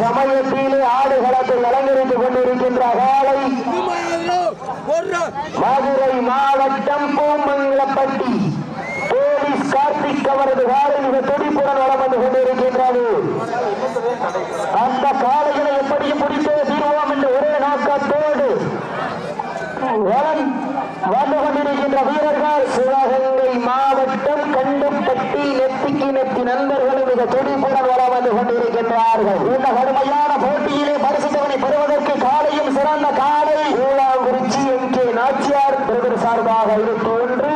சமயத்திலே ஆடுகளத்தில் அலங்கரித்துக் கொண்டிருக்கின்ற காலை மதுரை மாவட்டம் பூமங்கலப்பட்டி போலீஸ் கார்த்திக் அவரது காலை மிக துடிப்புடன் வளம் வந்து கொண்டிருக்கின்றது. அந்த காலைகளை எப்படியும் பிடித்தே தீர்வோம் என்று ஒரே நோக்கத்தோடு வளம் வந்து கொண்டிருக்கின்ற வீரர்கள் சிவகங்கை மாவட்டம் கண்டுப்பட்டி நெத்திக்கு நெத்தி நண்பர்களும் மிக துடிப்புடன் வளம் வந்து கொண்டிருக்கின்றார்கள். இந்த கடுமையான போட்டியிலே பரிசுத்தவனை பெறுவதற்கு காலையும் சிறந்த காலை ஊழாங்குறிச்சி எம்.கே. நாச்சியார் பிரதர் சார்பாக 21,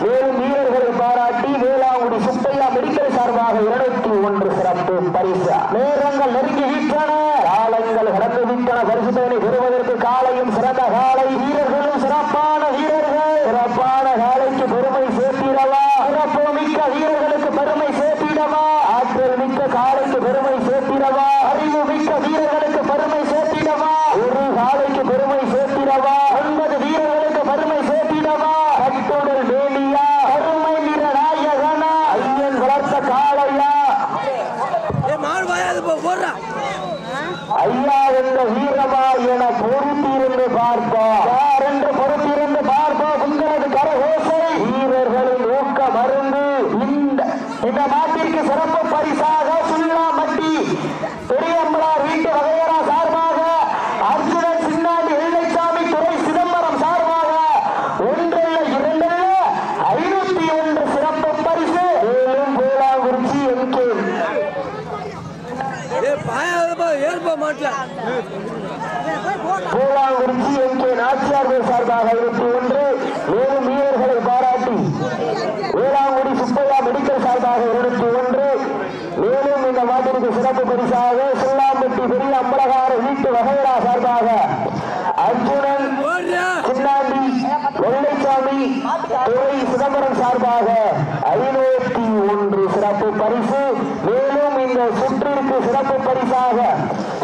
மேலும் வீரர்களை பாராட்டி வேளாங்குடி சுப்பையா மெடிக்கல் சார்பாக 201 சிறப்பு பரிசு. நேரங்கள் நெருங்கிவிட்டன, காலங்கள் கடந்து விட்டன. பரிசுத்தவனை பெறுவதற்கு காலையும் சிறந்த காலை, வீரர்களும் சிறப்பான வீரர்கள். சிறப்பான காலைக்கு பெருமை சேர்த்திடவா, சிறப்பு மிக்க வீரர்களுக்கு பெருமை சேர்த்திடவா, ஆற்றல் மிக்க காலைக்கு பெருமை சேர்த்திடவா, அறிவு மிக்க வீரர்களுக்கு பெருமை சேர்த்திடவா, ஒரு காலைக்கு பெருமை சேர்த்திடவா, 9 வீரர்களுக்கு பெருமை சேர்த்திடவா, கட்டுடல் வேலியா, பெருமை நிற நாயகனா, ஐயன் வளர்த்த காலையா, ஐயா என்ற வீரமா என பொறுத்திருந்து பார்ப்போம். யார் என்று பொறுத்திருந்து பார்ப்போம். உங்களது கரகோசை வீரர்களின் ஊக்க மருந்து. இந்த நாட்டிற்கு சிறப்பு பரிசாக சுள்ளாம்பட்டி பெரியம்பலார் வீட்டு வகையரா சார்பாக அர்ஜுனன் சின்னாண்டி வெள்ளைச்சாமி துறை சிதம்பரம் சார்பாக 1 அல்ல 2 அல்ல 501 சிறப்பு பரிசு. மேலும் வேளாங்குறிச்சி எம்.கே. பூலாங்குறிச்சி எம்.கே. நாச்சியார் சார்பாக 21, மேலும் வீரர்களை பாராட்டி வேளாங்குடி சுப்பையா மெடிக்கல் சார்பாக 201, மேலும் இந்த மாட்டிற்கு சிறப்பு பரிசாக சுள்ளாம்பட்டி பெரிய அம்பலகார வீட்டு வகையரா சார்பாக அர்ஜுனன் சின்னாண்டி வெள்ளைச்சாமி துறை சிதம்பரம் சார்பாக 501 சிறப்பு பரிசு. மேலும் இந்த சுற்றிற்கு சிறப்பு பரிசாக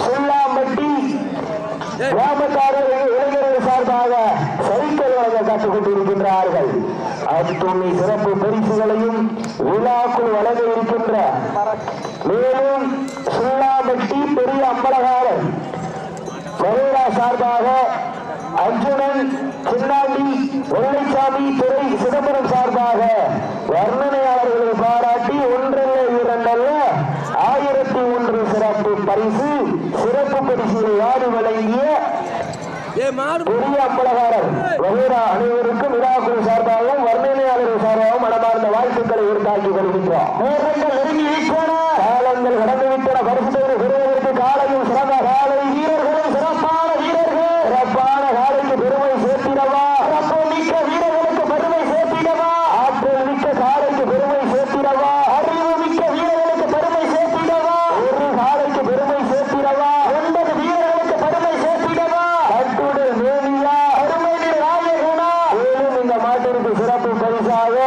சுள்ளாம்பட்டி கிராமக்காரர் இளைஞர்கள் சார்பாக சைக்கிள் வழங்க காத்துக் கொண்டிருக்கின்றார்கள். அத்துணை சிறப்பு பரிசுகளையும் விழாக்குள் வழங்க இருக்கின்ற மேலும் சுள்ளாம்பட்டி பெரிய அம்பலகாரர் வகையரா சார்பாக அர்ஜுனன் சின்னாண்டி வெள்ளைச்சாமி துறை சிதம்பரம் சார்பாக வர்ணனையாளர்களை பாராட்டி 1 அல்ல 2 அல்ல 1001 சிறப்பு பரிசு. சிறப்பு பரிசுகளை ஆடி வழங்கிய பெரிய அம்பலகாரர் வகையரா அனைவருக்கும் விழாக்குழு சார்பாகவும் வர்ணனையாளர்கள் சார்பாகவும் மனமார்ந்த வாழ்த்துக்களை உருவாக்கி வருகின்றோம். நேரங்கள் நெருங்கிவிட்டன, காலங்கள் கடந்துவிட்டன. பரிசுகளை பெறுவதற்கு காலையும் சிறந்த காலை, வீரர்களும் சிறப்பான வீரர்கள். சிறப்பான காலைக்கு பெருமை சேர்த்திடவா, சிறப்பு மிக்க வீரர்களுக்கு பெருமை சேர்த்திடவா, ஆற்றல் மிக்க காலைக்கு பெருமை சேர்த்திடவா, அறிவு மிக்க வீரர்களுக்கு பெருமை சேர்த்திடவா, ஒரு காலைக்கு பெருமை சேர்த்திடவா, 9 வீரர்களுக்கு பெருமை சேர்த்திடவா, கட்டுடல் வேலியா, பெருமை நிற நாயகனா. மேலும் இந்த மாட்டிற்கு சிறப்பு பரிசாக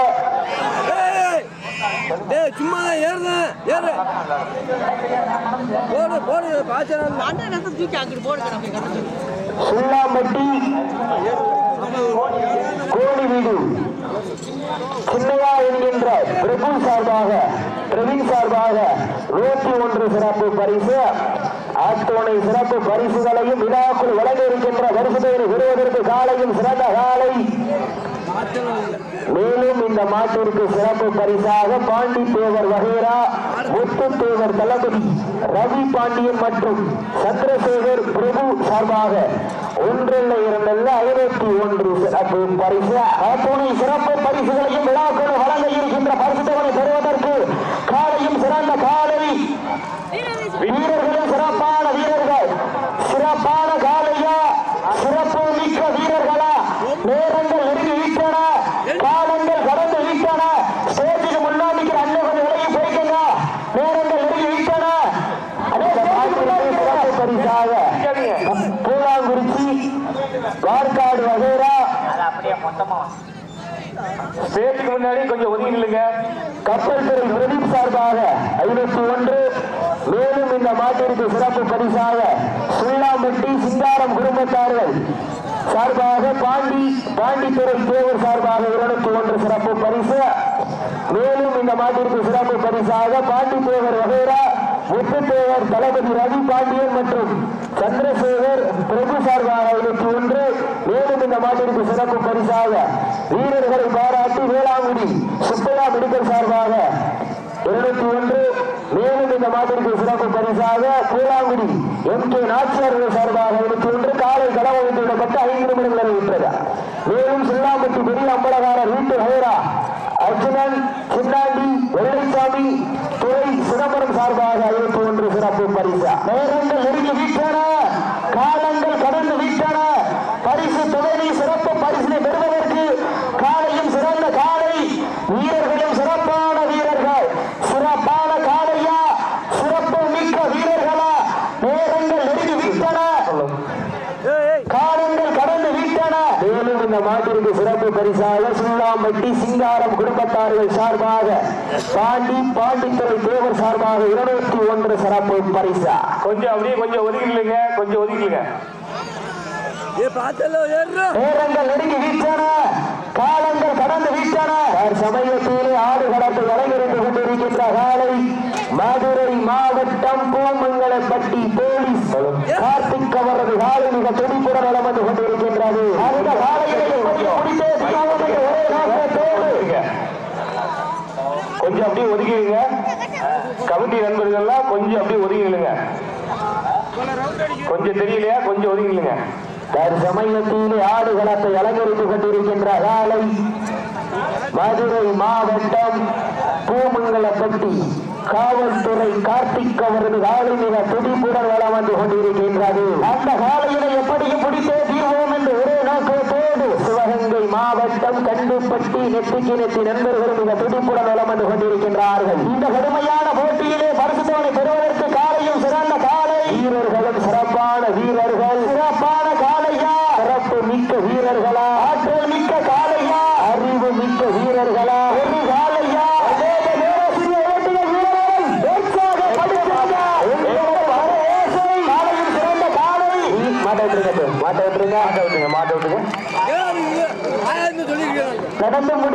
சும்மா சுள்ளாம்பட்டி கோடி வீடு சின்னையா என்கின்ற பிரபு சார்பாக பிரவீன் சார்பாக 101 சிறப்பு பரிசு. அத்துணை சிறப்பு பரிசுகளையும் விழாக்குள் வழங்க இருக்கின்ற பரிசுகளை பெறுவதற்கு காலையும் சிறந்த காலை. மேலும் இந்த மாட்டிற்கு சிறப்பு பரிசாக பாண்டி தேவர் வகையரா முத்து தேவர் தளபதி ரவி பாண்டியன் மற்றும் சந்திரசேகர் பிரபு சார்பாக 1 அல்ல 2 அல்ல 501 சிறப்பு பரிசு. அத்துணை சிறப்பு பரிசுகளையும் விழாக்குள் வழங்க இருக்கின்ற பரிசுத்தவனை பெறுவதற்கு காலையும் சிறந்த காலை, வீரர்களும் சிறப்பான வீரர்கள். சிறப்பான காலையா, சிறப்பு மிக்க வீரர்களா. நேரங்கள் நெருங்கி விட்டன, காலங்கள் கடந்து விட்டன. ஸ்டேஜுக்கு முன்னாடி அண்ணன் கொஞ்சம் விலகி போய்க்குங்க. நேரங்கள் நெருங்கி விட்டன. சிறப்பு பரிசாக பூலாங்குறிச்சி வார்காடு வகைரா ஸ்டேஜுக்கு முன்னாடி கொஞ்சம் ஒதுங்கி நில்லுங்க. கப்பல் துறை பிரதீப் சார்பாக 501. மேலும் இந்த மாட்டிற்கு சிறப்பு பரிசாக சுள்ளாம்பட்டி சிங்காரம் குடும்பத்தார்கள் சார்பாக பாண்டித்துறை தேவர் சார்பாக 201 சிறப்பு பரிசு. மேலும் இந்த மாட்டிற்கு சிறப்பு பரிசாக பாண்டி தேவர் வகைரா முத்துத்தேவர் தளபதி ரவி பாண்டியன் மற்றும் சந்திரசேகர் பிரபு சார்பாக 51. மேலும் இந்த மாட்டிற்கு சிறப்பு பரிசாக வீரர்களை பாராட்டி வேளாங்குடி சுப்பையா மெடிக்கல் சார்பாக 201. மேலும் இந்த மாட்டிற்கு சிறப்பு பரிசாக வேளாங்குடி MK நாச்சியார்கள் சார்பாக 21. காலை களம் வைத்துவிடப்பட்டு 5 நிமிடங்களை விட்டது. மேலும் சில்லாம்பட்டி பெரிய அம்பலகாரர் வீட்டு ஹைரா அர்ஜுனன் சின்னாண்டி வெள்ளைசாமி துறை சிதம்பரம் சார்பாக 51 சிறப்பு பரிசு. நேரங்கள் நெருங்கி விட்டன, காலங்கள் கடந்து விட்டன. பரிசு தொகையை சிறப்பு பரிசினை பெறுவதற்கு காலையும் சிறந்த காலை, வீரர்களும் சிறப்பான வீரர்கள். சிறப்பான காலையா, சிறப்பு மிக்க வீரர்களா? நேரங்கள் நெருங்கி விட்டன, காலங்கள் கடந்து விட்டன. மேலும் இந்த மாட்டிற்கு சிறப்பு பரிசாக சுல்லாம்பட்டி சிங்காரம் குடும்பத்தார்கள் சார்பாக பாண்டித்துறை தேவர் சார்பாக 201 சிறப்பு பரிசா. கொஞ்சம் அப்படியே கொஞ்சம் ஒதுக்கிடுங்க, கொஞ்சம் ஒதுக்கிடுங்க. நேரங்கள் நெருங்கி விட்டன, காலங்கள் கடந்து விட்டன. சமயத்திலே ஆடு கடந்து அலங்கரித்துக் கொண்டிருக்கின்ற காலை மதுரை மாவட்டம் பூமங்கலப்பட்டி போலீஸ் கார்த்திக் அவரது காலை மிக துடிப்புடன் வலம் வந்து கொண்டிருக்கின்றது. அந்த காலையை கொஞ்சம் அப்படியே ஒதுக்கிடுங்க. கமிட்டி நண்பர்கள்லாம் கொஞ்சம் அப்படியே ஒதுக்கிடுங்க. கொஞ்சம் தெரியலையா, கொஞ்சம் ஒதுங்கிடுங்க. சமயத்திலே ஆடுகளத்தை அலங்கரித்துக் கொண்டிருக்கின்ற காலை மதுரை மாவட்டம் பூமங்கலப்பட்டி காவல்துறை கார்த்திக் அவரது காலை மிக துடிப்புடன் வலம் வந்து கொண்டிருக்கின்றது. அந்த காலையினை எப்படியும் பிடித்தே தீர்வோம் என்று ஒரே நோக்கத்தோடு சிவகங்கை மாவட்டம் கண்டுப்பட்டி நெத்திக்கு நெத்தி நண்பர்கள் மிக துடிப்புடன் வலம் வந்து கொண்டிருக்கின்றார்கள். இந்த கடுமையான போட்டியிலே பரிசுத்தவனை பெறுவதற்கு காலையும் சிறந்த காலை, வீரர்களும் சிறப்பான வீரர்கள். சிறப்பான காலையா, சிறப்பு மிக்க வீரர்களா, ஆற்றல் மிக்க காலையா, அறிவு மிக்க வீரர்களா, ஒரு காலையா, மாட்ட விட்டுருங்க. நடந்து